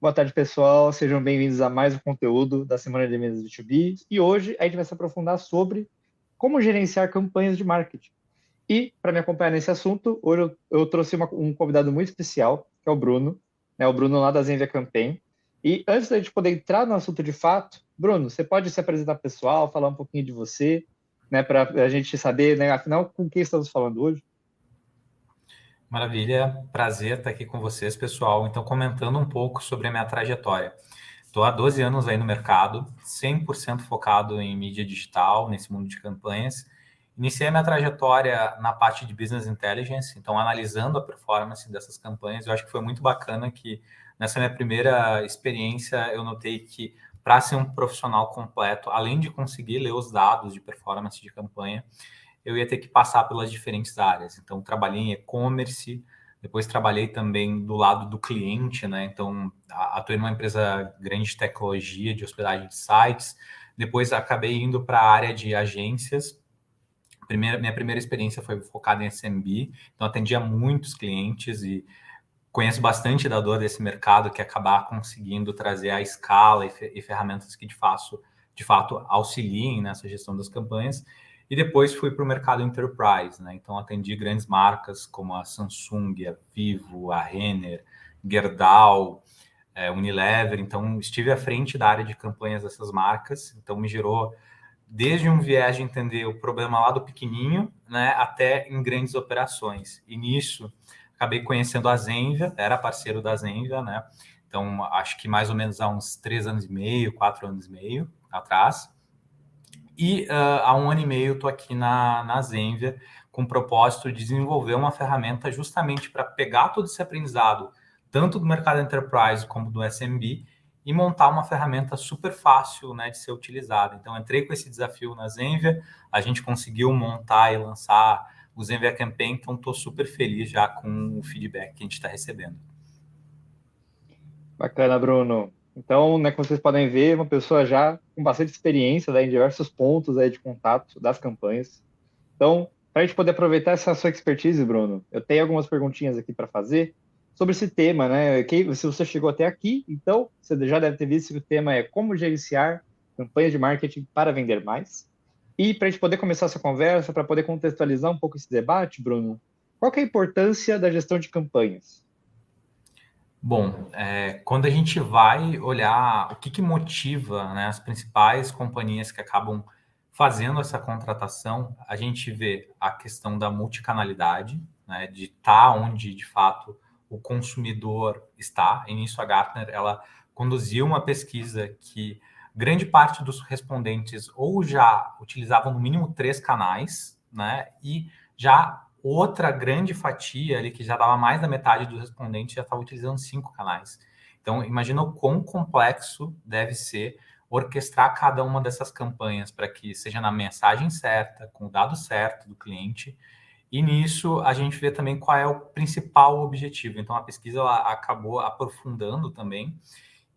Boa tarde, pessoal. Sejam bem-vindos a mais um conteúdo da Semana de Vendas B2B. E hoje a gente vai se aprofundar sobre como gerenciar campanhas de marketing. E, para me acompanhar nesse assunto, hoje eu trouxe um convidado muito especial, que é o Bruno, né? O Bruno lá da Zenvia Campaign. E antes da gente poder entrar no assunto de fato, Bruno, você pode se apresentar pessoal, falar um pouquinho de você, né, para a gente saber, né, afinal, com quem estamos falando hoje? Maravilha, prazer estar aqui com vocês, pessoal. Então, comentando um pouco sobre a minha trajetória. Estou há 12 anos aí no mercado, 100% focado em mídia digital, nesse mundo de campanhas. Iniciei a minha trajetória na parte de Business Intelligence, então analisando a performance dessas campanhas. Eu acho que foi muito bacana que nessa minha primeira experiência eu notei que para ser um profissional completo, além de conseguir ler os dados de performance de campanha, eu ia ter que passar pelas diferentes áreas. Então, trabalhei em e-commerce, depois trabalhei também do lado do cliente, né? Então, atuei numa empresa grande de tecnologia, de hospedagem de sites. Depois, acabei indo para a área de agências. Minha primeira experiência foi focada em SMB, então atendia muitos clientes e conheço bastante da dor desse mercado, que é acabar conseguindo trazer a escala e ferramentas que de fato auxiliem nessa gestão das campanhas. E depois fui para o mercado enterprise, né? Então atendi grandes marcas como a Samsung, a Vivo, a Renner, Gerdau, Unilever. Então estive à frente da área de campanhas dessas marcas. Então me gerou desde um viés de entender o problema lá do pequenininho, né, até em grandes operações. E nisso acabei conhecendo a Zenvia, era parceiro da Zenvia, né? Então, acho que mais ou menos há uns 3 anos e meio, 4 anos e meio atrás. E há 1 ano e meio estou aqui na Zenvia com o propósito de desenvolver uma ferramenta justamente para pegar todo esse aprendizado, tanto do mercado enterprise como do SMB, e montar uma ferramenta super fácil, né, de ser utilizada. Então, entrei com esse desafio na Zenvia, a gente conseguiu montar e lançar o Zenvia Campaign, então estou super feliz já com o feedback que a gente está recebendo. Bacana, Bruno. Então, né, como vocês podem ver, uma pessoa já com bastante experiência, né, em diversos pontos aí de contato das campanhas. Então, para a gente poder aproveitar essa sua expertise, Bruno, eu tenho algumas perguntinhas aqui para fazer sobre esse tema, né? Se você chegou até aqui, então você já deve ter visto que o tema é como gerenciar campanhas de marketing para vender mais. E para a gente poder começar essa conversa, para poder contextualizar um pouco esse debate, Bruno, qual que é a importância da gestão de campanhas? Bom, quando a gente vai olhar o que motiva, né, as principais companhias que acabam fazendo essa contratação, a gente vê a questão da multicanalidade, né, de estar onde de fato o consumidor está. E nisso a Gartner ela conduziu uma pesquisa que grande parte dos respondentes ou já utilizavam no mínimo 3 canais, né, e já outra grande fatia ali, que já dava mais da metade dos respondentes, já estava utilizando 5 canais. Então, imagina o quão complexo deve ser orquestrar cada uma dessas campanhas para que seja na mensagem certa, com o dado certo do cliente. E nisso a gente vê também qual é o principal objetivo. Então, a pesquisa ela acabou aprofundando também.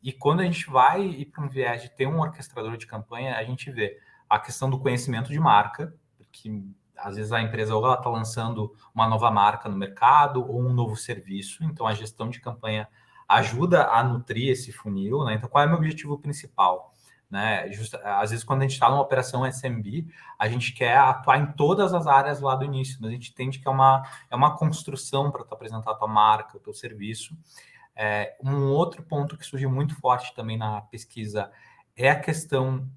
E quando a gente vai ir para um viés de ter um orquestrador de campanha, a gente vê a questão do conhecimento de marca, que às vezes a empresa ou ela está lançando uma nova marca no mercado ou um novo serviço, então a gestão de campanha ajuda a nutrir esse funil, né? Então, qual é o meu objetivo principal? Né? Às vezes, quando a gente está numa operação SMB, a gente quer atuar em todas as áreas lá do início, mas a gente entende que é uma construção para tu apresentar a tua marca, o teu serviço. Um outro ponto que surgiu muito forte também na pesquisa é a questão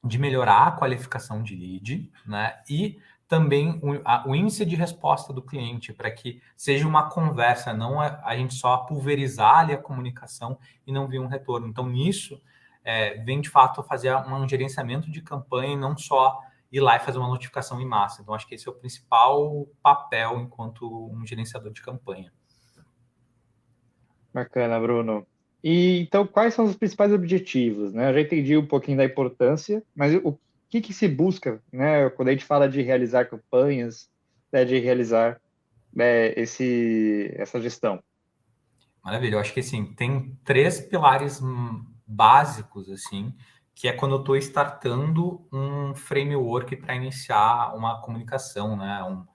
de melhorar a qualificação de lead, né? E também o índice de resposta do cliente, para que seja uma conversa, não a gente só pulverizar ali a comunicação e não vir um retorno. Então, nisso, vem de fato fazer um gerenciamento de campanha e não só ir lá e fazer uma notificação em massa. Então, acho que esse é o principal papel enquanto um gerenciador de campanha. Bacana, Bruno. E então, quais são os principais objetivos, né? Eu já entendi um pouquinho da importância, mas o que se busca, né? Quando a gente fala de realizar campanhas, né, de realizar essa gestão. Maravilha, eu acho que assim, tem 3 pilares básicos, assim, que é quando eu estou startando um framework para iniciar uma comunicação, né?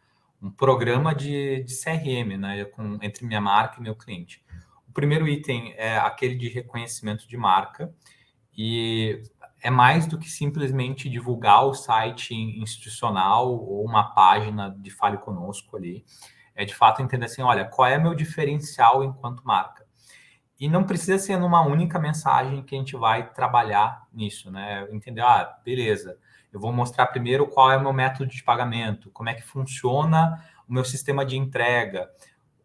Um programa de CRM, né? Entre minha marca e meu cliente. O O primeiro item é aquele de reconhecimento de marca, e é mais do que simplesmente divulgar o site institucional ou uma página de Fale Conosco ali. É de fato entender assim, olha, qual é meu diferencial enquanto marca? E não precisa ser numa única mensagem que a gente vai trabalhar nisso, né? Entender, beleza, eu vou mostrar primeiro qual é o meu método de pagamento, como é que funciona o meu sistema de entrega,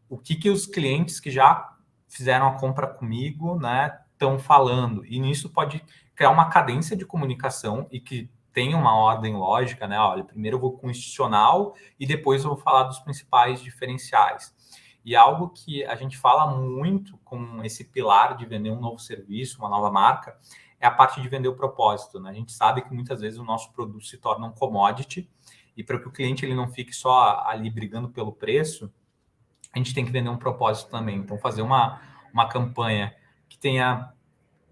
o que os clientes que já fizeram a compra comigo, né, estão falando. E nisso pode criar uma cadência de comunicação e que tenha uma ordem lógica, né? Olha, primeiro eu vou com o institucional e depois eu vou falar dos principais diferenciais. E algo que a gente fala muito com esse pilar de vender um novo serviço, uma nova marca, é a parte de vender o propósito, né? A gente sabe que muitas vezes o nosso produto se torna um commodity e para que o cliente ele não fique só ali brigando pelo preço, a gente tem que vender um propósito também. Então, fazer uma campanha que tenha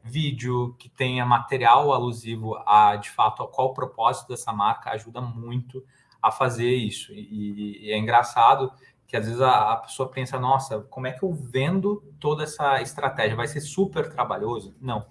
vídeo, que tenha material alusivo a, de fato, a qual o propósito dessa marca ajuda muito a fazer isso. E é engraçado que às vezes a pessoa pensa, nossa, como é que eu vendo toda essa estratégia? Vai ser super trabalhoso? Não.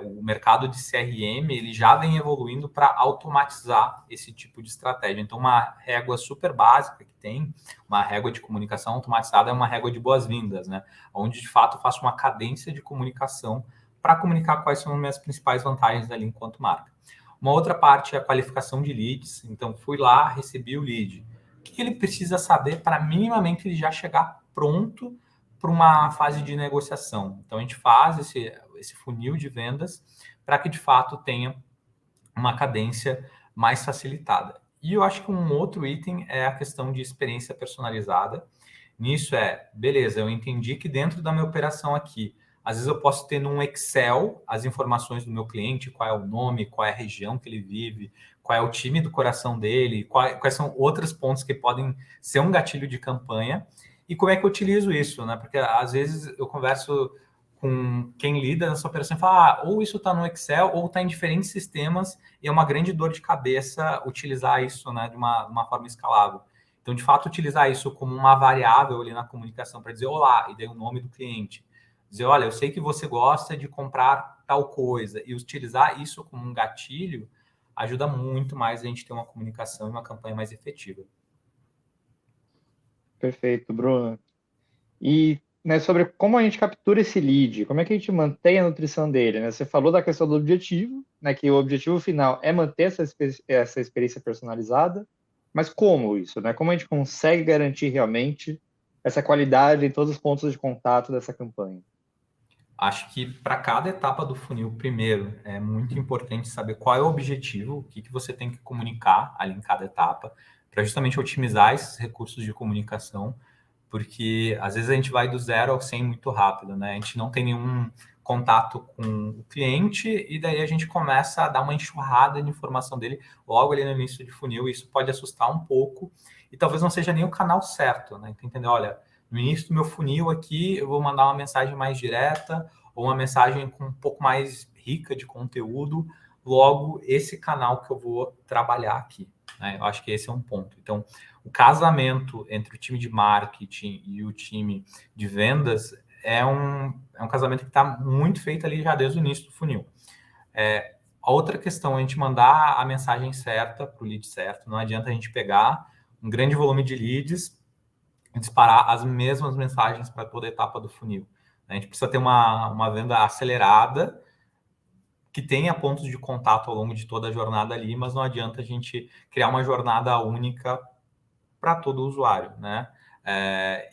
O mercado de CRM ele já vem evoluindo para automatizar esse tipo de estratégia. Então, uma régua super básica que tem, uma régua de comunicação automatizada é uma régua de boas-vindas, né? Onde, de fato, eu faço uma cadência de comunicação para comunicar quais são as minhas principais vantagens ali enquanto marca. Uma outra parte é a qualificação de leads. Então, fui lá, recebi o lead. O que ele precisa saber para minimamente ele já chegar pronto para uma fase de negociação? Então, a gente faz esse funil de vendas para que, de fato, tenha uma cadência mais facilitada. E eu acho que um outro item é a questão de experiência personalizada. Nisso beleza, eu entendi que dentro da minha operação aqui, às vezes eu posso ter num Excel as informações do meu cliente, qual é o nome, qual é a região que ele vive, qual é o time do coração dele, quais são outros pontos que podem ser um gatilho de campanha e como é que eu utilizo isso, né? Porque às vezes eu converso com quem lida nessa operação e fala, ou isso está no Excel ou está em diferentes sistemas e é uma grande dor de cabeça utilizar isso, né, de uma forma escalável. Então, de fato, utilizar isso como uma variável ali na comunicação para dizer olá, e daí o nome do cliente. Dizer, olha, eu sei que você gosta de comprar tal coisa, e utilizar isso como um gatilho ajuda muito mais a gente ter uma comunicação e uma campanha mais efetiva. Perfeito, Bruno. E né, sobre como a gente captura esse lead, como é que a gente mantém a nutrição dele, né? Você falou da questão do objetivo, né, que o objetivo final é manter essa experiência personalizada, mas como isso, né? Como a gente consegue garantir realmente essa qualidade em todos os pontos de contato dessa campanha? Acho que para cada etapa do funil, primeiro, é muito importante saber qual é o objetivo, o que você tem que comunicar ali em cada etapa, para justamente otimizar esses recursos de comunicação, porque às vezes a gente vai do 0 ao 100 muito rápido, né? A gente não tem nenhum contato com o cliente e daí a gente começa a dar uma enxurrada de informação dele logo ali no início de funil, e isso pode assustar um pouco e talvez não seja nem o canal certo, né? Então, entender, olha, no início do meu funil aqui, eu vou mandar uma mensagem mais direta ou uma mensagem com um pouco mais rica de conteúdo, logo esse canal que eu vou trabalhar aqui, né? Eu acho que esse é um ponto. Então, o casamento entre o time de marketing e o time de vendas é um casamento que está muito feito ali já desde o início do funil. A outra questão é a gente mandar a mensagem certa para o lead certo. Não adianta a gente pegar um grande volume de leads e disparar as mesmas mensagens para toda a etapa do funil. A gente precisa ter uma venda acelerada que tenha pontos de contato ao longo de toda a jornada ali, mas não adianta a gente criar uma jornada única para todo o usuário, né?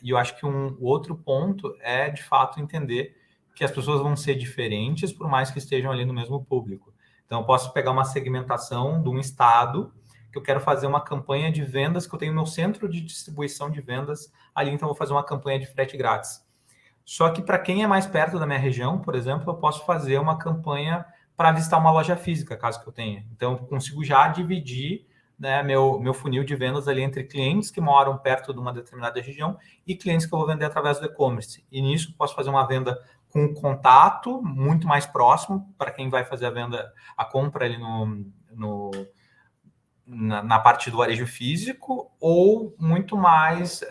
E eu acho que um outro ponto é, de fato, entender que as pessoas vão ser diferentes, por mais que estejam ali no mesmo público. Então, eu posso pegar uma segmentação de um estado que eu quero fazer uma campanha de vendas, que eu tenho meu centro de distribuição de vendas ali, então eu vou fazer uma campanha de frete grátis. Só que para quem é mais perto da minha região, por exemplo, eu posso fazer uma campanha para visitar uma loja física, caso que eu tenha. Então, eu consigo já dividir, né, meu funil de vendas ali entre clientes que moram perto de uma determinada região e clientes que eu vou vender através do e-commerce. E nisso, posso fazer uma venda com contato muito mais próximo para quem vai fazer a venda, a compra ali na parte do varejo físico, ou muito mais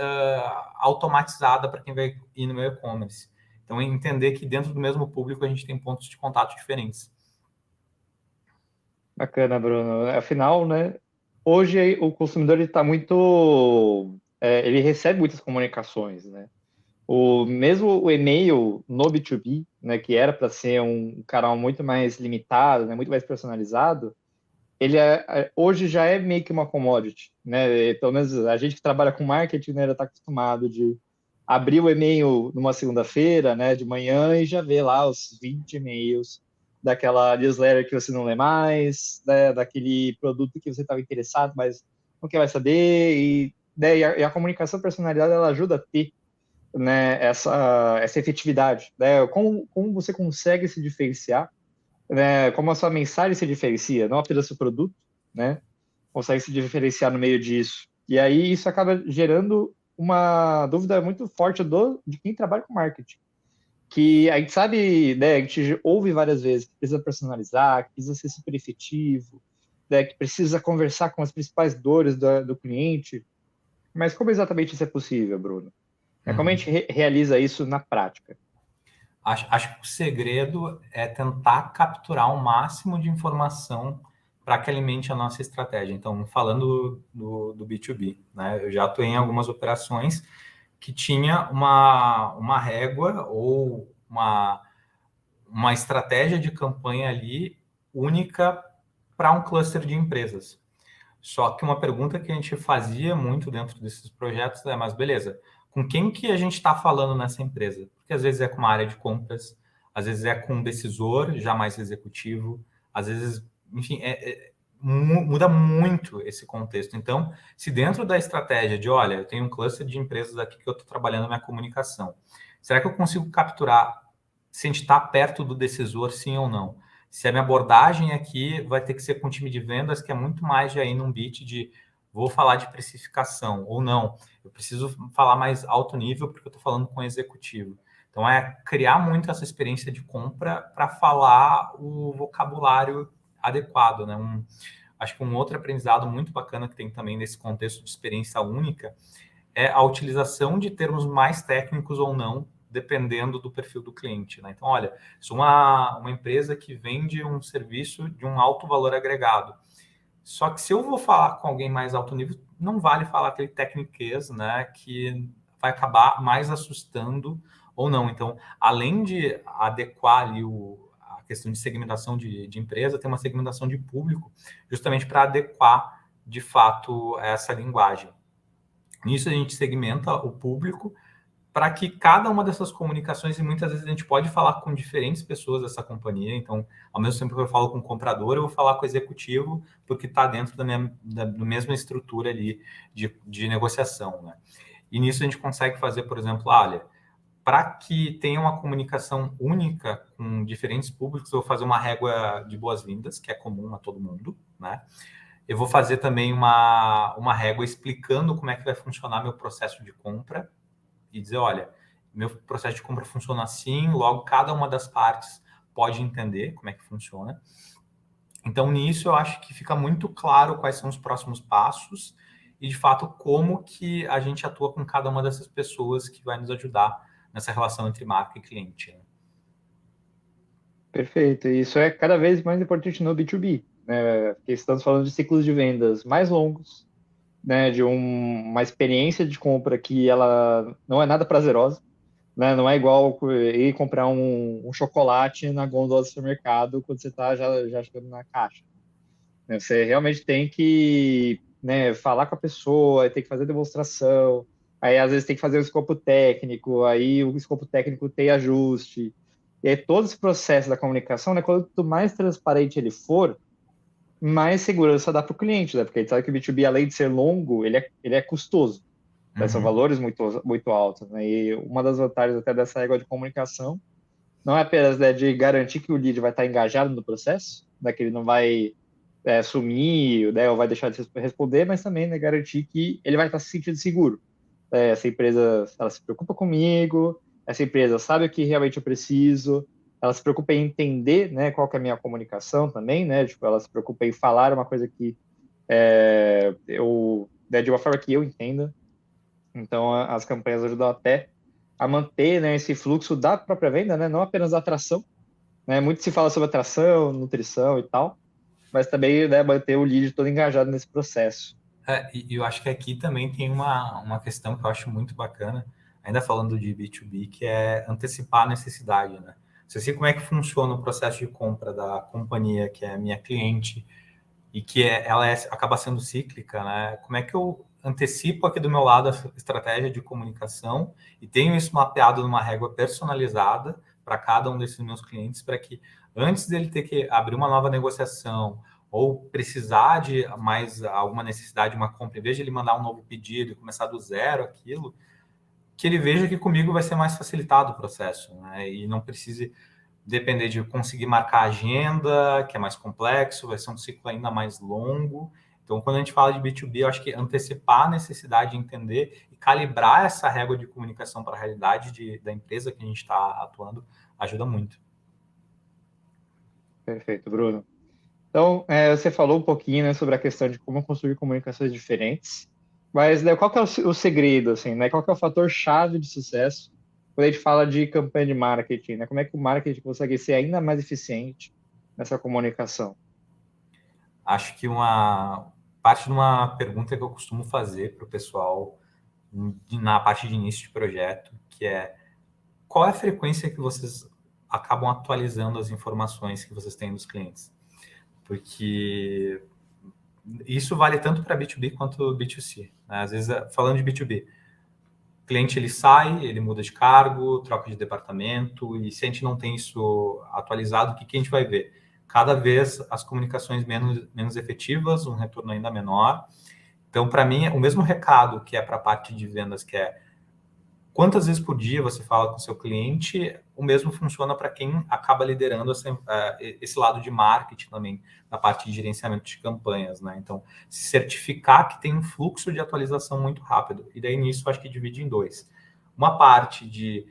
automatizada para quem vai ir no meu e-commerce. Então, entender que dentro do mesmo público a gente tem pontos de contato diferentes. Bacana, Bruno. Afinal, né, hoje o consumidor está muito, ele recebe muitas comunicações, né? Mesmo o e-mail no B2B, né, que era para ser um canal muito mais limitado, né, muito mais personalizado, ele hoje já é meio que uma commodity, né? Pelo menos a gente que trabalha com marketing, né, já está acostumado de abrir o e-mail numa segunda-feira, né, de manhã e já ver lá os 20 e-mails daquela newsletter que você não lê mais, né, daquele produto que você estava interessado, mas não quer mais saber né, e a comunicação personalizada ela ajuda a ter, né, essa efetividade, né? Como você consegue se diferenciar, né? Como a sua mensagem se diferencia, não apenas o produto, né? Consegue se diferenciar no meio disso. E aí isso acaba gerando uma dúvida muito forte de quem trabalha com marketing. Que a gente sabe, né, a gente ouve várias vezes que precisa personalizar, que precisa ser super efetivo, né, que precisa conversar com as principais dores do cliente. Mas como exatamente isso é possível, Bruno? Como a gente realiza isso na prática? Acho que o segredo é tentar capturar o máximo de informação para que alimente a nossa estratégia. Então, falando do B2B, né? Eu já atuei em algumas operações que tinha uma régua ou uma estratégia de campanha ali única para um cluster de empresas. Só que uma pergunta que a gente fazia muito dentro desses projetos é, mas beleza, com quem que a gente está falando nessa empresa? Porque às vezes é com uma área de compras, às vezes é com um decisor já mais executivo, às vezes, enfim, muda muito esse contexto. Então, se dentro da estratégia de, olha, eu tenho um cluster de empresas aqui que eu estou trabalhando na minha comunicação, será que eu consigo capturar se a gente está perto do decisor, sim ou não? Se a minha abordagem aqui vai ter que ser com o time de vendas, que é muito mais de aí num beat de vou falar de precificação ou não. Eu preciso falar mais alto nível porque eu estou falando com o executivo. Então, é criar muito essa experiência de compra para falar o vocabulário adequado, né? Acho que um outro aprendizado muito bacana que tem também nesse contexto de experiência única é a utilização de termos mais técnicos ou não, dependendo do perfil do cliente. Né? Então, olha, sou uma empresa que vende um serviço de um alto valor agregado. Só que se eu vou falar com alguém mais alto nível, não vale falar aquele tecniquez, né, que vai acabar mais assustando ou não. Então, além de adequar ali a questão de segmentação de empresa, tem uma segmentação de público, justamente para adequar, de fato, essa linguagem. Nisso a gente segmenta o público para que cada uma dessas comunicações, e muitas vezes a gente pode falar com diferentes pessoas dessa companhia, então, ao mesmo tempo que eu falo com o comprador, eu vou falar com o executivo, porque está dentro da mesma estrutura ali de negociação, né? E nisso a gente consegue fazer, por exemplo, olha, para que tenha uma comunicação única com diferentes públicos, eu vou fazer uma régua de boas-vindas, que é comum a todo mundo, né? Eu vou fazer também uma régua explicando como é que vai funcionar meu processo de compra e dizer, olha, meu processo de compra funciona assim, logo cada uma das partes pode entender como é que funciona. Então, nisso, eu acho que fica muito claro quais são os próximos passos e, de fato, como que a gente atua com cada uma dessas pessoas que vai nos ajudar nessa relação entre marca e cliente. Né? Perfeito. E isso é cada vez mais importante no B2B, né? Porque estamos falando de ciclos de vendas mais longos, né? De uma experiência de compra que ela não é nada prazerosa, né? Não é igual ir comprar um chocolate na gôndola do supermercado quando você está já chegando na caixa, né? Você realmente tem que, né, falar com a pessoa, tem que fazer demonstração, aí às vezes tem que fazer o escopo técnico, aí o escopo técnico tem ajuste. E aí todo esse processo da comunicação, né, quanto mais transparente ele for, mais segurança dá para o cliente, né? Porque a gente sabe que o B2B, além de ser longo, ele é custoso, né? São Uhum. valores muito altos, né? E uma das vantagens até dessa régua de comunicação não é apenas, né, de garantir que o lead vai estar engajado no processo, né, que ele não vai sumir, né, ou vai deixar de responder, mas também, né, garantir que ele vai estar se sentindo seguro. Essa empresa, ela se preocupa comigo, essa empresa sabe o que realmente eu preciso, ela se preocupa em entender, né, qual que é a minha comunicação também, né, tipo, ela se preocupa em falar uma coisa que eu, né, de uma forma que eu entenda. Então, as campanhas ajudam até a manter, né, esse fluxo da própria venda, né, não apenas da atração, né, muito se fala sobre atração, nutrição e tal, mas também, né, manter o lead todo engajado nesse processo. E eu acho que aqui também tem uma questão que eu acho muito bacana, ainda falando de B2B, que é antecipar a necessidade, né? Você sei como é que funciona o processo de compra da companhia, que é a minha cliente, e que acaba sendo cíclica, né? Como é que eu antecipo aqui do meu lado a estratégia de comunicação e tenho isso mapeado numa régua personalizada para cada um desses meus clientes, para que antes dele ter que abrir uma nova negociação ou precisar de mais alguma necessidade de uma compra, em vez de ele mandar um novo pedido e começar do zero aquilo, que ele veja que comigo vai ser mais facilitado o processo, né? E não precise depender de conseguir marcar a agenda, que é mais complexo, vai ser um ciclo ainda mais longo. Então, quando a gente fala de B2B, eu acho que antecipar a necessidade de entender e calibrar essa régua de comunicação para a realidade da empresa que a gente está atuando ajuda muito. Perfeito, Bruno. Então, você falou um pouquinho, né, sobre a questão de como construir comunicações diferentes, mas, né, qual que é o segredo, assim, né? Qual que é o fator chave de sucesso quando a gente fala de campanha de marketing, né? Como é que o marketing consegue ser ainda mais eficiente nessa comunicação? Acho que uma parte de uma pergunta que eu costumo fazer para o pessoal na parte de início de projeto, que é qual é a frequência que vocês acabam atualizando as informações que vocês têm dos clientes? Porque isso vale tanto para B2B quanto B2C. Né? Às vezes, falando de B2B, o cliente ele sai, ele muda de cargo, troca de departamento, e se a gente não tem isso atualizado, o que, que a gente vai ver? Cada vez as comunicações menos efetivas, um retorno ainda menor. Então, para mim, o mesmo recado que é para a parte de vendas, que é quantas vezes por dia você fala com o seu cliente, o mesmo funciona para quem acaba liderando esse lado de marketing também, na parte de gerenciamento de campanhas, né? Então, se certificar que tem um fluxo de atualização muito rápido. E daí, nisso, eu acho que divide em dois. Uma parte de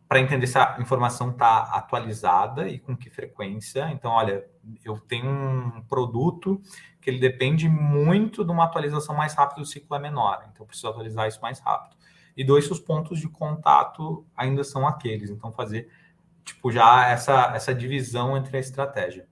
para entender se a informação está atualizada e com que frequência. Então, olha, eu tenho um produto que ele depende muito de uma atualização mais rápida, o ciclo é menor, então eu preciso atualizar isso mais rápido. E dois, os pontos de contato ainda são aqueles, então fazer tipo já essa divisão entre a estratégia.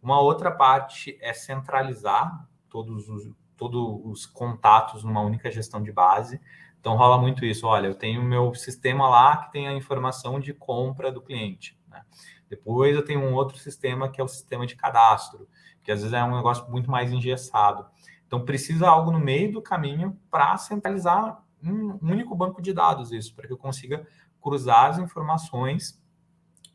Uma outra parte é centralizar todos os contatos numa única gestão de base. Então rola muito isso. Olha, eu tenho o meu sistema lá que tem a informação de compra do cliente. Né? Depois eu tenho um outro sistema que é o sistema de cadastro, que às vezes é um negócio muito mais engessado. Então precisa algo no meio do caminho para centralizar um único banco de dados isso, para que eu consiga cruzar as informações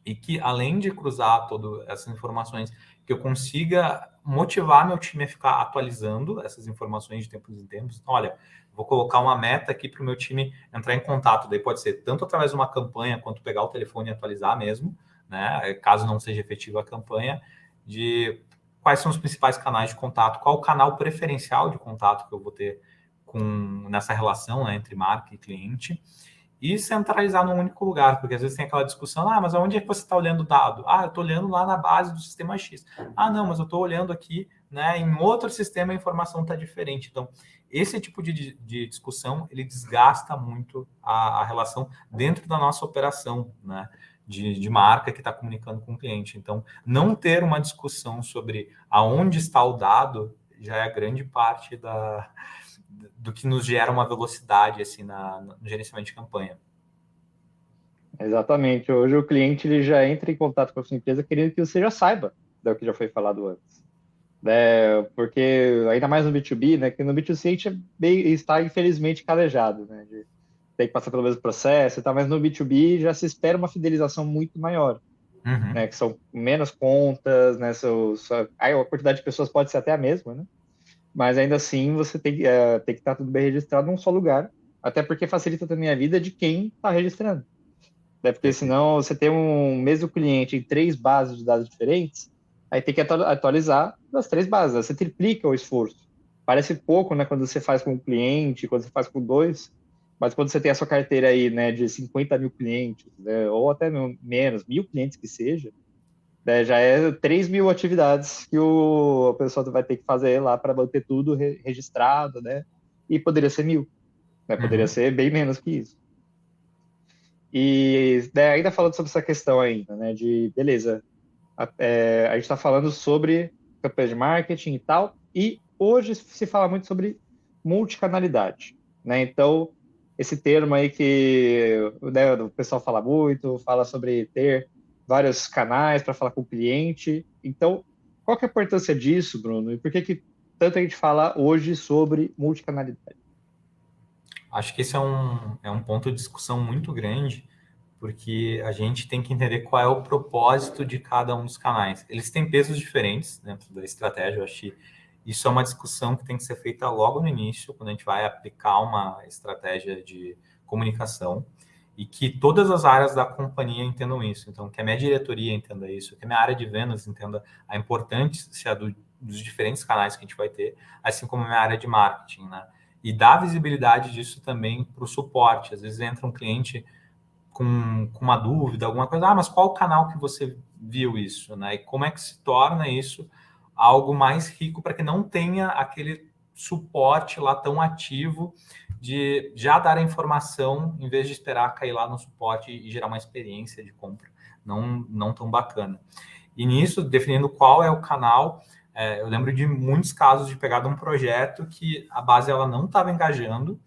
e que, além de cruzar todas essas informações, que eu consiga motivar meu time a ficar atualizando essas informações de tempos em tempos. Então, olha, vou colocar uma meta aqui para o meu time entrar em contato. Daí pode ser tanto através de uma campanha, quanto pegar o telefone e atualizar mesmo, né? Caso não seja efetiva a campanha, de quais são os principais canais de contato, qual o canal preferencial de contato que eu vou ter nessa relação, né, entre marca e cliente, e centralizar num único lugar, porque às vezes tem aquela discussão, mas onde é que você está olhando o dado? Eu estou olhando lá na base do sistema X. Não, mas eu estou olhando aqui, né, em outro sistema a informação está diferente. Então, esse tipo de discussão, ele desgasta muito a relação dentro da nossa operação, né, de marca que está comunicando com o cliente. Então, não ter uma discussão sobre aonde está o dado já é a grande parte do que nos gera uma velocidade assim no gerenciamento de campanha. Exatamente. Hoje o cliente ele já entra em contato com a sua empresa querendo que você já saiba do que já foi falado antes. Né? Porque ainda mais no B2B, né? Que no B2C a gente está infelizmente calejado, né? De ter que passar pelo mesmo processo e tal, mas no B2B já se espera uma fidelização muito maior, Uhum. né? Que são menos contas, né? Aí a quantidade de pessoas pode ser até a mesma, né? Mas ainda assim você tem que estar tudo bem registrado num só lugar, até porque facilita também a vida de quem está registrando. Né? Porque Perfeito. senão você tem um mesmo cliente em três bases de dados diferentes, aí tem que atualizar das três bases, né? Você triplica o esforço. Parece pouco, né, quando você faz com um cliente, quando você faz com dois, mas quando você tem a sua carteira aí, né, de 50 mil clientes, né, ou até menos, 1.000 clientes que seja, né, já é 3 mil atividades que a pessoa vai ter que fazer lá para manter tudo registrado, né? E poderia ser 1.000, né? Poderia Uhum. ser bem menos que isso. E né, ainda falando sobre essa questão ainda, né, de beleza, a gente está falando sobre campanha de marketing e tal, e hoje se fala muito sobre multicanalidade, né? Então, esse termo aí que né, o pessoal fala muito, fala sobre ter vários canais para falar com o cliente. Então, qual que é a importância disso, Bruno? E por que que tanto a gente fala hoje sobre multicanalidade? Acho que esse é um ponto de discussão muito grande, porque a gente tem que entender qual é o propósito de cada um dos canais. Eles têm pesos diferentes dentro da estratégia. Eu acho que isso é uma discussão que tem que ser feita logo no início, quando a gente vai aplicar uma estratégia de comunicação, e que todas as áreas da companhia entendam isso. Então, que a minha diretoria entenda isso, que a minha área de vendas entenda a importância dos diferentes canais que a gente vai ter, assim como a minha área de marketing, né? E dar visibilidade disso também para o suporte. Às vezes entra um cliente com uma dúvida, alguma coisa, mas qual canal que você viu isso, né? E como é que se torna isso algo mais rico para que não tenha aquele suporte lá tão ativo de já dar a informação em vez de esperar cair lá no suporte e gerar uma experiência de compra não tão bacana. E nisso, definindo qual é o canal, eu lembro de muitos casos de pegar de um projeto que a base ela não estava engajando,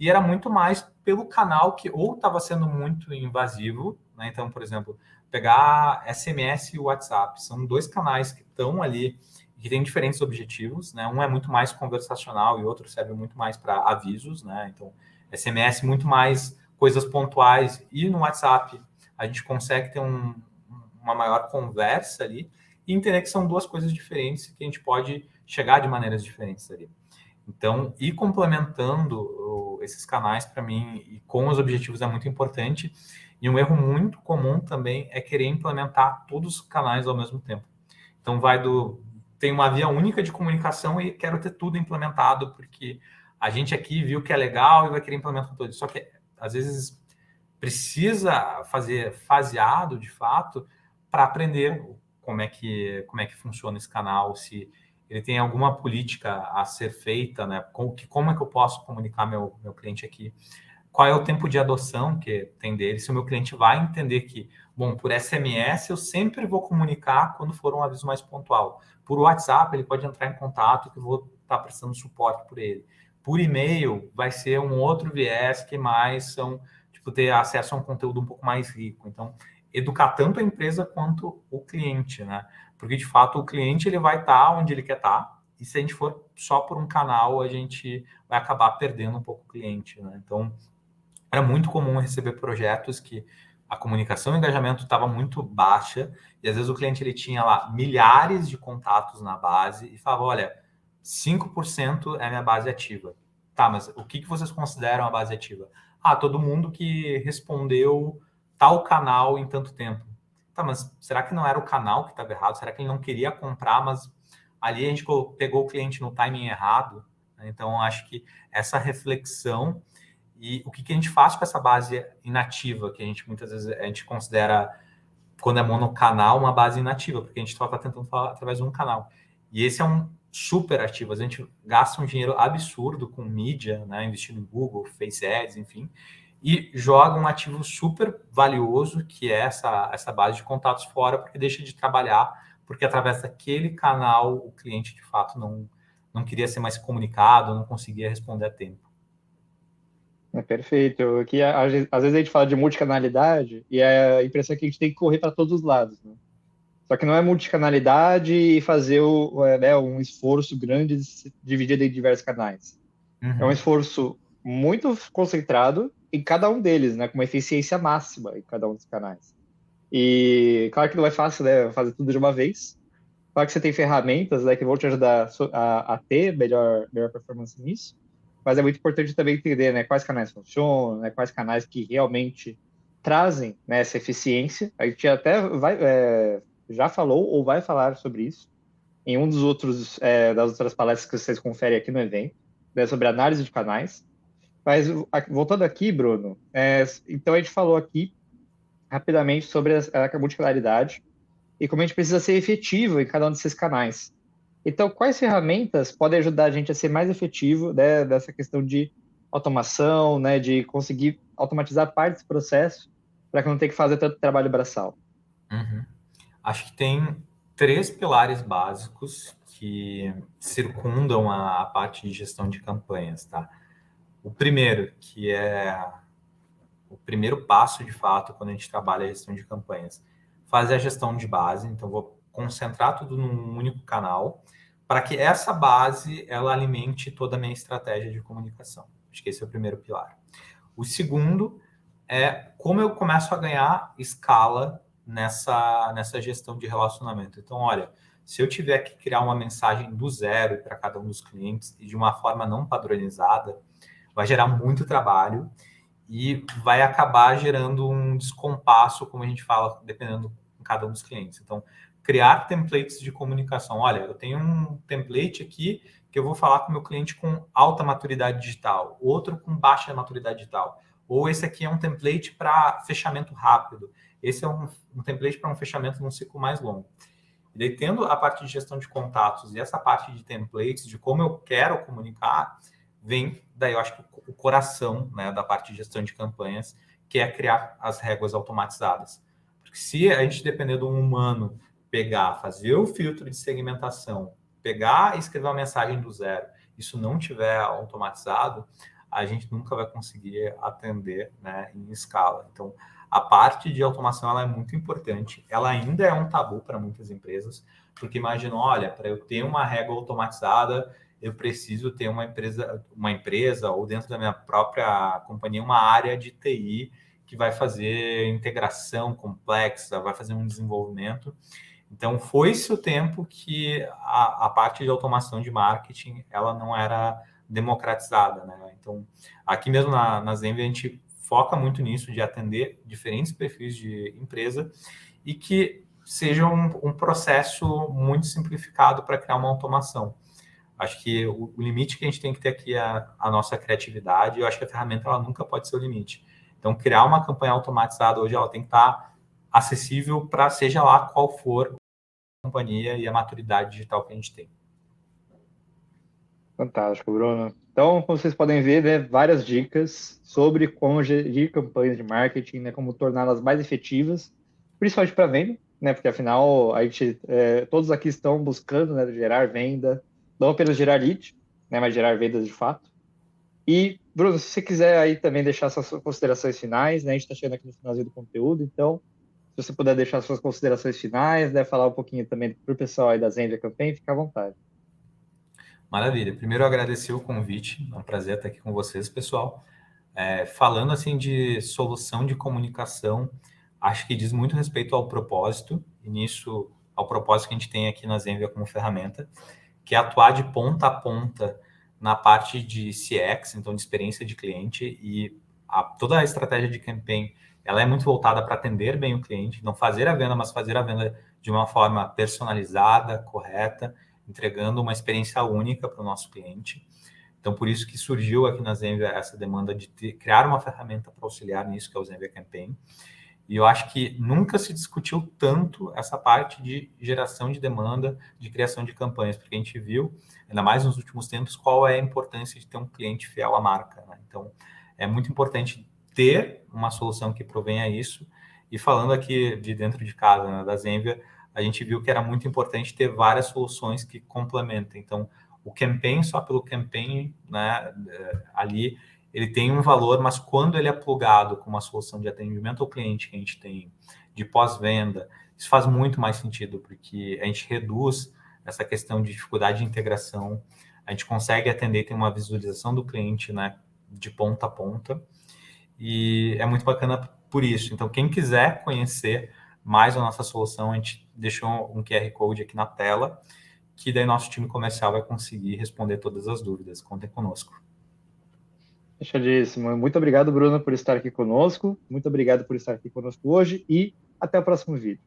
e era muito mais pelo canal que ou estava sendo muito invasivo, né? Então, por exemplo, pegar SMS e WhatsApp, são dois canais que estão ali, que têm diferentes objetivos, né? Um é muito mais conversacional e outro serve muito mais para avisos, né? Então, SMS muito mais coisas pontuais, e no WhatsApp a gente consegue ter uma maior conversa ali e entender que são duas coisas diferentes que a gente pode chegar de maneiras diferentes ali. Então, ir complementando esses canais para mim e com os objetivos é muito importante. E um erro muito comum também é querer implementar todos os canais ao mesmo tempo. Então, tem uma via única de comunicação e quero ter tudo implementado porque a gente aqui viu que é legal e vai querer implementar tudo. Só que às vezes precisa fazer faseado de fato para aprender como é que funciona esse canal, se ele tem alguma política a ser feita, né? Como é que eu posso comunicar meu cliente aqui? Qual é o tempo de adoção que tem dele? Se o meu cliente vai entender que, bom, por SMS eu sempre vou comunicar quando for um aviso mais pontual. Por WhatsApp ele pode entrar em contato que eu vou estar prestando suporte por ele. Por e-mail vai ser um outro viés que mais são, tipo, ter acesso a um conteúdo um pouco mais rico. Então, educar tanto a empresa quanto o cliente, né? Porque de fato o cliente ele vai estar onde ele quer estar, e se a gente for só por um canal, a gente vai acabar perdendo um pouco o cliente, né? Então, era muito comum receber projetos que a comunicação e o engajamento estava muito baixa, e às vezes o cliente ele tinha lá milhares de contatos na base e falava, olha, 5% é a minha base ativa. Tá, mas o que vocês consideram a base ativa? Ah, todo mundo que respondeu tal canal em tanto tempo. Tá, mas será que não era o canal que estava errado? Será que ele não queria comprar, mas ali a gente pegou o cliente no timing errado? Então, acho que essa reflexão e o que a gente faz com essa base inativa, que a gente muitas vezes a gente considera, quando é monocanal, uma base inativa, porque a gente só está tentando falar através de um canal. E esse é um super ativo. A gente gasta um dinheiro absurdo com mídia, né, investindo em Google, Face Ads, enfim, e joga um ativo super valioso, que é essa base de contatos fora, porque deixa de trabalhar, porque através daquele canal o cliente, de fato, não queria ser mais comunicado, não conseguia responder a tempo. É perfeito. Aqui, às vezes a gente fala de multicanalidade e a impressão é que a gente tem que correr para todos os lados, né? Só que não é multicanalidade e fazer né, um esforço grande de se dividir em diversos canais. É um Uhum. esforço muito concentrado em cada um deles, né, com uma eficiência máxima em cada um dos canais. E claro que não é fácil, né, fazer tudo de uma vez. Claro que você tem ferramentas, né, que vão te ajudar a ter melhor performance nisso, mas é muito importante também entender, né, quais canais funcionam, né, quais canais que realmente trazem, né, essa eficiência. A gente até já falou ou vai falar sobre isso em um dos outros das outras palestras que vocês conferem aqui no evento, né, sobre análise de canais. Mas voltando aqui, Bruno, então a gente falou aqui rapidamente sobre a multicanalidade e como a gente precisa ser efetivo em cada um desses canais. Então, quais ferramentas podem ajudar a gente a ser mais efetivo, né, dessa questão de automação, né, de conseguir automatizar parte desse processo para que não tenha que fazer tanto trabalho braçal? Uhum. Acho que tem 3 pilares básicos que circundam a parte de gestão de campanhas, tá? O primeiro, que é o primeiro passo, de fato, quando a gente trabalha a gestão de campanhas, fazer a gestão de base. Então, vou concentrar tudo num único canal, para que essa base, ela alimente toda a minha estratégia de comunicação. Acho que esse é o primeiro pilar. O segundo é como eu começo a ganhar escala nessa gestão de relacionamento. Então, olha, se eu tiver que criar uma mensagem do zero para cada um dos clientes e de uma forma não padronizada, vai gerar muito trabalho e vai acabar gerando um descompasso, como a gente fala, dependendo de cada um dos clientes. Então, criar templates de comunicação. Olha, eu tenho um template aqui que eu vou falar com o meu cliente com alta maturidade digital, outro com baixa maturidade digital. Ou esse aqui é um template para fechamento rápido. Esse é um template para um fechamento num ciclo mais longo. E daí, tendo a parte de gestão de contatos e essa parte de templates, de como eu quero comunicar, vem daí, eu acho que o coração, né, da parte de gestão de campanhas, que é criar as réguas automatizadas. Porque se a gente depender de um humano pegar, fazer o filtro de segmentação, pegar e escrever uma mensagem do zero, isso não tiver automatizado, a gente nunca vai conseguir atender, né, em escala. Então, a parte de automação ela é muito importante. Ela ainda é um tabu para muitas empresas, porque imaginam, olha, para eu ter uma régua automatizada, eu preciso ter uma empresa ou dentro da minha própria companhia uma área de TI que vai fazer integração complexa, vai fazer um desenvolvimento. Então, foi-se o tempo que a parte de automação de marketing ela não era democratizada, né? Então, aqui mesmo na Zenvy, a gente foca muito nisso, de atender diferentes perfis de empresa e que seja um processo muito simplificado para criar uma automação. Acho que o limite que a gente tem que ter aqui é a nossa criatividade. Eu acho que a ferramenta ela nunca pode ser o limite. Então, criar uma campanha automatizada hoje ela tem que estar acessível para seja lá qual for a companhia e a maturidade digital que a gente tem. Fantástico, Bruno. Então, como vocês podem ver, né, várias dicas sobre como gerir campanhas de marketing, né, como torná-las mais efetivas, principalmente para venda, né, porque afinal a gente, todos aqui estão buscando, né, gerar venda, não apenas gerar lead, né, mas gerar vendas de fato. E, Bruno, se você quiser aí também deixar suas considerações finais, né, a gente está chegando aqui no finalzinho do conteúdo, então, se você puder deixar suas considerações finais, né, falar um pouquinho também para o pessoal aí da Zenvia Campaign, fica à vontade. Maravilha. Primeiro, eu agradecer o convite. É um prazer estar aqui com vocês, pessoal. Falando assim de solução de comunicação, acho que diz muito respeito ao propósito, e nisso, ao propósito que a gente tem aqui na Zenvia como ferramenta, que é atuar de ponta a ponta na parte de CX, então de experiência de cliente, e toda a estratégia de campaign, ela é muito voltada para atender bem o cliente, não fazer a venda, mas fazer a venda de uma forma personalizada, correta, entregando uma experiência única para o nosso cliente. Então, por isso que surgiu aqui na Zenvia essa demanda de criar uma ferramenta para auxiliar nisso, que é o Zenvia Campaign. E eu acho que nunca se discutiu tanto essa parte de geração de demanda, de criação de campanhas, porque a gente viu, ainda mais nos últimos tempos, qual é a importância de ter um cliente fiel à marca, né? Então, é muito importante ter uma solução que provenha isso. E falando aqui de dentro de casa, né, da Zenvia, a gente viu que era muito importante ter várias soluções que complementem. Então, o campaign, só pelo campaign, né, ali ele tem um valor, mas quando ele é plugado com uma solução de atendimento ao cliente que a gente tem, de pós-venda, isso faz muito mais sentido, porque a gente reduz essa questão de dificuldade de integração, a gente consegue atender e ter uma visualização do cliente, né, de ponta a ponta, e é muito bacana por isso. Então, quem quiser conhecer mais a nossa solução, a gente deixou um QR Code aqui na tela, que daí nosso time comercial vai conseguir responder todas as dúvidas. Contem conosco. Fechadíssimo. Muito obrigado, Bruno, por estar aqui conosco. Muito obrigado por estar aqui conosco hoje e até o próximo vídeo.